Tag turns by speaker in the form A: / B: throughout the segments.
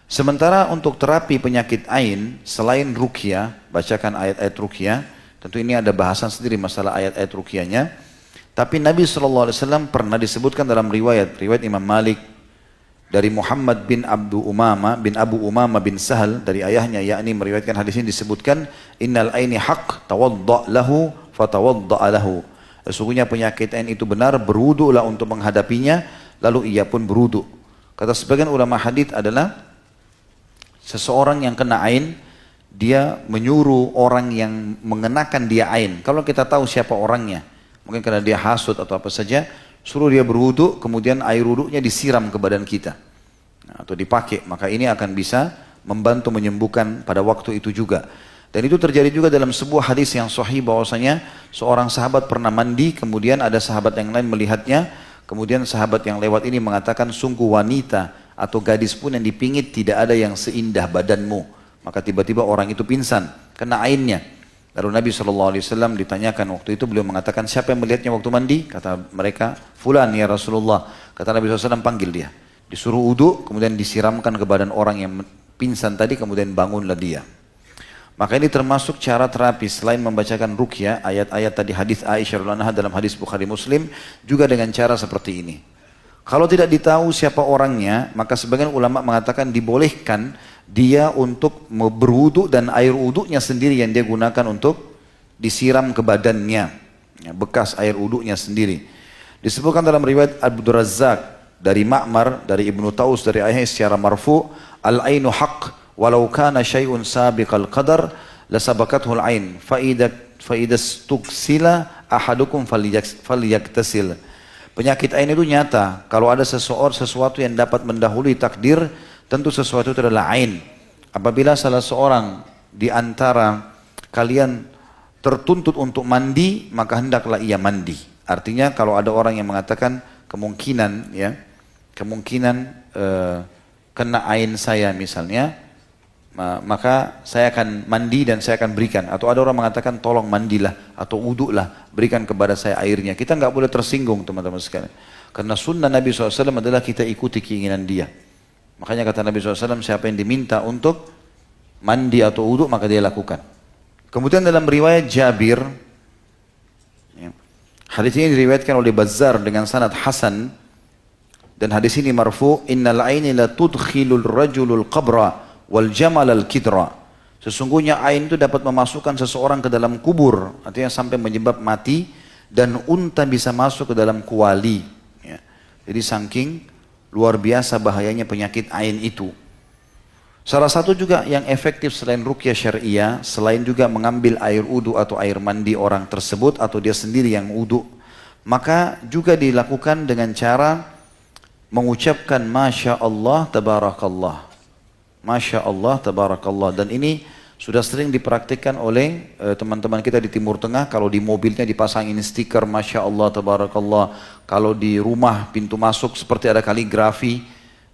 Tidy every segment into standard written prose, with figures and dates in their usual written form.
A: Sementara untuk terapi penyakit ain, selain ruqyah, bacakan ayat-ayat ruqyah, tentu ini ada bahasan sendiri masalah ayat-ayat ruqyahnya. Tapi Nabi SAW pernah disebutkan dalam riwayat Imam Malik dari Muhammad bin Abu Umama bin Sahal dari ayahnya, yakni meriwayatkan hadis ini disebutkan, innal aini haq tawadda' lahu fatawadda'a lahu. Sesungguhnya penyakit ain itu benar, berwudulah untuk menghadapinya, lalu ia pun berwudu. Kata sebagian ulama hadis adalah seseorang yang kena ain, dia menyuruh orang yang mengenakan dia ain. Kalau kita tahu siapa orangnya, mungkin karena dia hasud atau apa saja, suruh dia berwudu, kemudian air wudunya disiram ke badan kita. Atau dipakai, maka ini akan bisa membantu menyembuhkan pada waktu itu juga. Dan itu terjadi juga dalam sebuah hadis yang sahih bahwasanya seorang sahabat pernah mandi, kemudian ada sahabat yang lain melihatnya, kemudian sahabat yang lewat ini mengatakan, sungguh wanita atau gadis pun yang dipingit tidak ada yang seindah badanmu. Maka tiba-tiba orang itu pingsan, kena ainnya. Lalu Nabi SAW ditanyakan waktu itu, beliau mengatakan, siapa yang melihatnya waktu mandi? Kata mereka, fulan ya Rasulullah. Kata Nabi SAW, panggil dia. Disuruh wudu, kemudian disiramkan ke badan orang yang pingsan tadi, kemudian bangunlah dia. Maka ini termasuk cara terapi, selain membacakan ruqyah, ayat-ayat tadi hadis Aisyah radhiyallahu anha dalam hadis Bukhari Muslim, juga dengan cara seperti ini. Kalau tidak ditahu siapa orangnya, maka sebagian ulama mengatakan dibolehkan dia untuk berwudu dan air wudunya sendiri yang dia gunakan untuk disiram ke badannya, ya, bekas air wudunya sendiri. Disebutkan dalam riwayat Abu Razzaq dari Ma'mar, dari Ibnu Taus, dari ayahnya secara marfu, al-ainu haq walau kana syai'un sabiqal qadar lasabaqathu al-ain fa idza stuksila ahadukum falyaktasil. Penyakit ain itu nyata. Kalau ada sesuatu yang dapat mendahului takdir, tentu sesuatu itu adalah ain. Apabila salah seorang di antara kalian tertuntut untuk mandi, maka hendaklah ia mandi. Artinya kalau ada orang yang mengatakan kemungkinan kena ain saya misalnya, maka saya akan mandi dan saya akan berikan. Atau ada orang mengatakan tolong mandilah atau wudulah, berikan kepada saya airnya. Kita nggak boleh tersinggung teman-teman sekalian. Karena sunnah Nabi SAW adalah kita ikuti keinginan dia. Makanya kata Nabi SAW, siapa yang diminta untuk mandi atau wudu maka dia lakukan. Kemudian dalam riwayat Jabir, ya, hadis ini diriwayatkan oleh Bazzar dengan sanad hasan, dan hadis ini marfu, innal aini la tudkhilul rajulul qabra wal jamal al kidra. Sesungguhnya ain itu dapat memasukkan seseorang ke dalam kubur, artinya sampai menyebab mati, dan unta bisa masuk ke dalam kuali. Ya. Jadi saking luar biasa bahayanya penyakit ain itu. Salah satu juga yang efektif selain ruqyah syariah, selain juga mengambil air wudu atau air mandi orang tersebut atau dia sendiri yang wudu, maka juga dilakukan dengan cara mengucapkan Masya Allah Tabarakallah. Masya Allah Tabarakallah. Dan ini sudah sering dipraktikkan oleh teman-teman kita di Timur Tengah. Kalau di mobilnya dipasangin stiker Masya Allah Tabarakallah. Kalau di rumah pintu masuk seperti ada kaligrafi,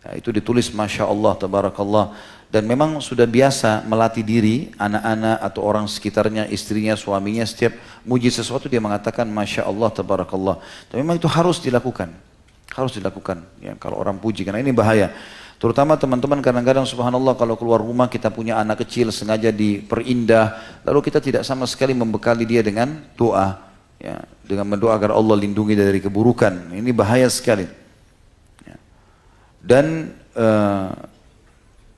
A: ya, itu ditulis Masya Allah Tabarakallah. Dan memang sudah biasa melatih diri anak-anak atau orang sekitarnya, istrinya, suaminya, setiap muji sesuatu dia mengatakan Masya Allah Tabarakallah. Tapi memang itu harus dilakukan. Harus dilakukan, ya, kalau orang puji, karena ini bahaya. Terutama teman-teman kadang-kadang subhanallah kalau keluar rumah kita punya anak kecil sengaja diperindah, lalu kita tidak sama sekali membekali dia dengan doa, ya, dengan mendoa agar Allah lindungi dari keburukan. Ini bahaya sekali. Ya. Dan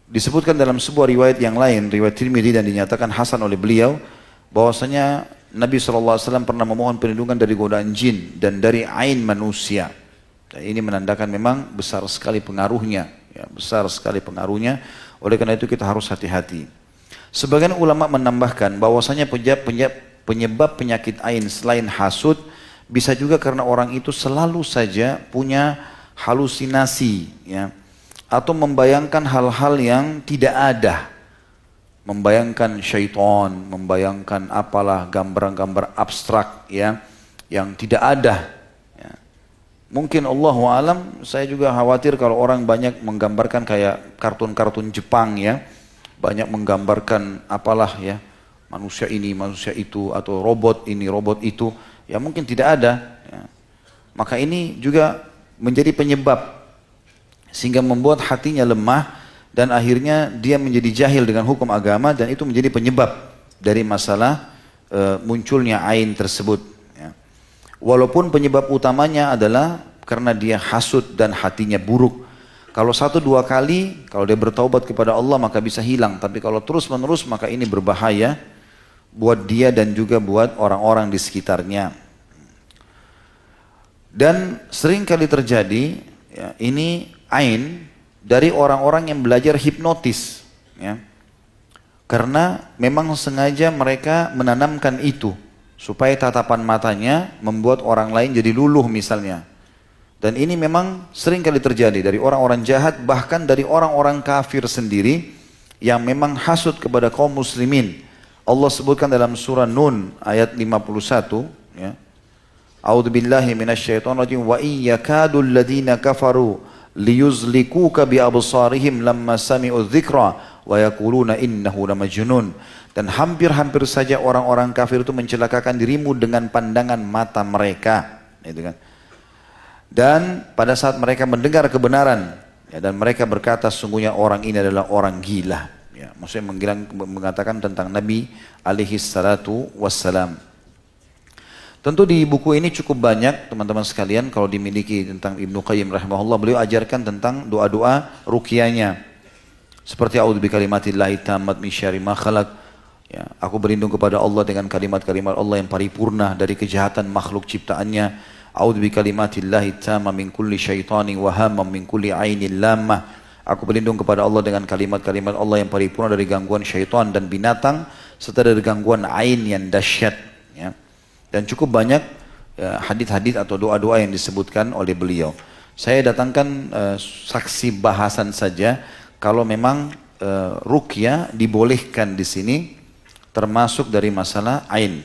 A: disebutkan dalam sebuah riwayat yang lain, riwayat Tirmidzi, dan dinyatakan hasan oleh beliau, bahwasanya Nabi SAW pernah memohon perlindungan dari godaan jin dan dari ain manusia. Dan ini menandakan memang besar sekali pengaruhnya, ya, besar sekali pengaruhnya. Oleh karena itu kita harus hati-hati. Sebagian ulama menambahkan bahwasanya penyebab penyakit ain selain hasud bisa juga karena orang itu selalu saja punya halusinasi, ya, atau membayangkan hal-hal yang tidak ada, membayangkan syaitan, membayangkan apalah gambar-gambar abstrak, ya, yang tidak ada. Mungkin Allahu alam, saya juga khawatir kalau orang banyak menggambarkan kayak kartun-kartun Jepang, ya, banyak menggambarkan apalah, ya, manusia ini, manusia itu, atau robot ini, robot itu, ya mungkin tidak ada. Ya. Maka ini juga menjadi penyebab sehingga membuat hatinya lemah dan akhirnya dia menjadi jahil dengan hukum agama dan itu menjadi penyebab dari masalah munculnya ain tersebut. Ya. Walaupun penyebab utamanya adalah karena dia hasud dan hatinya buruk. Kalau 1-2 kali, kalau dia bertaubat kepada Allah maka bisa hilang. Tapi kalau terus menerus maka ini berbahaya buat dia dan juga buat orang-orang di sekitarnya. Dan sering kali terjadi ya, ini ain dari orang-orang yang belajar hipnotis. Ya. Karena memang sengaja mereka menanamkan itu supaya tatapan matanya membuat orang lain jadi luluh misalnya. Dan ini memang sering kali terjadi dari orang-orang jahat, bahkan dari orang-orang kafir sendiri yang memang hasud kepada kaum muslimin. Allah sebutkan dalam surah Nun ayat 51, ya. A'udzu billahi minasyaitonir rajim wa iyyakadul ladzina kafaru liyuzlikuka bi absarihim lamma sami'u dzikra wa yaquluna innahu lamajnun. Dan hampir-hampir saja orang-orang kafir itu mencelakakan dirimu dengan pandangan mata mereka, gitu kan. Dan pada saat mereka mendengar kebenaran ya, dan mereka berkata sungguhnya orang ini adalah orang gila ya, maksudnya mengatakan tentang Nabi alaihi salatu wassalam. Tentu di buku ini cukup banyak teman-teman sekalian kalau dimiliki tentang Ibnu Qayyim rahimahullah, beliau ajarkan tentang doa-doa ruqyahnya seperti a'udzu bikalimatillahi tammat min syarri ma khalaq ya, aku berlindung kepada Allah dengan kalimat-kalimat Allah yang paripurna dari kejahatan makhluk ciptaannya. A'udzu bikalimatillahi tamma min kulli syaitanin wa hammin min kulli ainin lammah. Aku berlindung kepada Allah dengan kalimat-kalimat Allah yang paripurna dari gangguan syaitan dan binatang serta dari gangguan ain yang dahsyat ya. Dan cukup banyak ya, hadis-hadis atau doa-doa yang disebutkan oleh beliau. Saya datangkan saksi bahasan saja kalau memang ruqyah dibolehkan di sini termasuk dari masalah ain.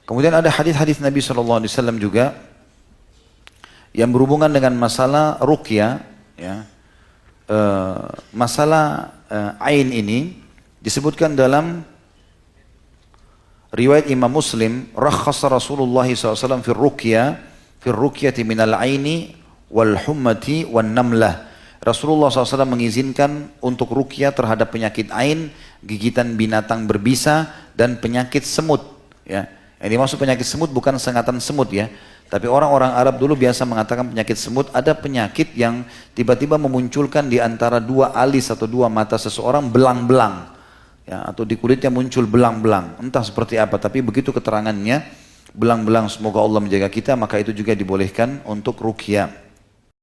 A: Kemudian ada hadis-hadis Nabi SAW juga yang berhubungan dengan masalah ruqyah ya, masalah ain ini disebutkan dalam riwayat Imam Muslim, rakhasa Rasulullah SAW fi ruqyati minal aini wal hummati wan namlah. Rasulullah SAW mengizinkan untuk ruqyah terhadap penyakit ain, gigitan binatang berbisa dan penyakit semut ya. Yang dimaksud penyakit semut bukan sengatan semut ya. Tapi orang-orang Arab dulu biasa mengatakan penyakit semut, ada penyakit yang tiba-tiba memunculkan di antara 2 alis atau 2 mata seseorang belang-belang. Ya, atau di kulitnya muncul belang-belang. Entah seperti apa, tapi begitu keterangannya, belang-belang semoga Allah menjaga kita, maka itu juga dibolehkan untuk ruqyah.